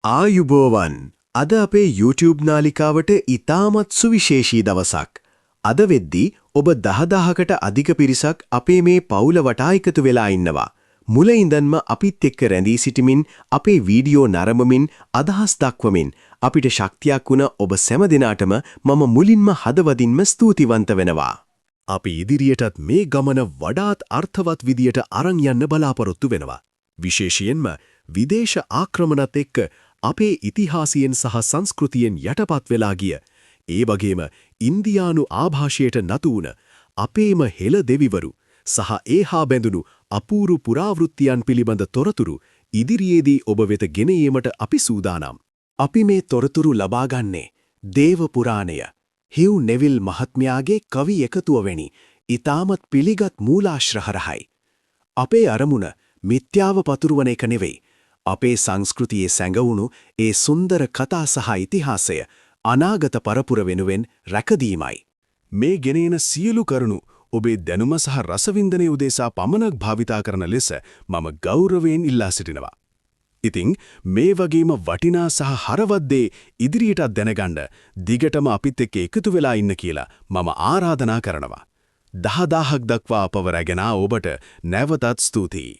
ආයුබෝවන් අද අපේ YouTube නාලිකාවට ඉතාමත් සුවිශේෂී දවසක්. අද වෙද්දී ඔබ 10000කට අධික පිරිසක් අපේ මේ පවුල වටා එකතු වෙලා ඉන්නවා. මුල ඉඳන්ම අපිත් එක්ක රැඳී සිටමින් අපේ වීඩියෝ නරඹමින් අදහස් දක්වමින් අපිට ශක්තියක් වුණ ඔබ සෑම දිනාටම මම මුලින්ම හදවතින්ම ස්තුතිවන්ත වෙනවා. අපි ඉදිරියටත් මේ ගමන වඩාත් අර්ථවත් විදියට අරන් යන්න බලාපොරොත්තු වෙනවා. විශේෂයෙන්ම විදේශ ආක්‍රමණත් එක්ක අපේ ඉතිහාසයෙන් සහ සංස්කෘතියෙන් යටපත් වෙලා ගිය ඒ වගේම ඉන්දියානු ආභාෂයට නතු වුණ අපේම හෙළ දෙවිවරු සහ ඒහා බැඳුණු අපූරු පුරාවෘත්තියන් පිළිබඳ තොරතුරු ඉදිරියේදී ඔබ වෙත ගෙන ඒමට අපි සූදානම්. අපි මේ තොරතුරු ලබා ගන්නේ දේව පුරාණය හිව් නෙවිල් මහත්මයාගේ කවි එකතුව වැනි ඊටමත් පිළිගත් මූලාශ්‍රහරහයි. අපේ අරමුණ මිත්‍යාව පතුරවන එක නෙවෙයි. අපේ සංස්කෘතියේ සැඟවුණු ඒ සුන්දර කතා සහ ඉතිහාසය අනාගත පරපුර වෙනුවෙන් රැකදීමයි. මේ ගෙනෙන සියලු කරුණු ඔබේ දැනුම සහ රසවින්දනයේ උදෙසා පමණක් භාවිතා කරන ලෙස මම ගෞරවයෙන් ඉල්ලා සිටිනවා. ඉතින් මේ වගේම වටිනා සහ හරවත් දේ ඉදිරියටත් දැනගන්න දිගටම අපිත් එක්ක එකතු වෙලා ඉන්න කියලා මම ආරාධනා කරනවා. 10000ක් දක්වා අපව රැගෙන ඔබට නැවතත් ස්තුතියි.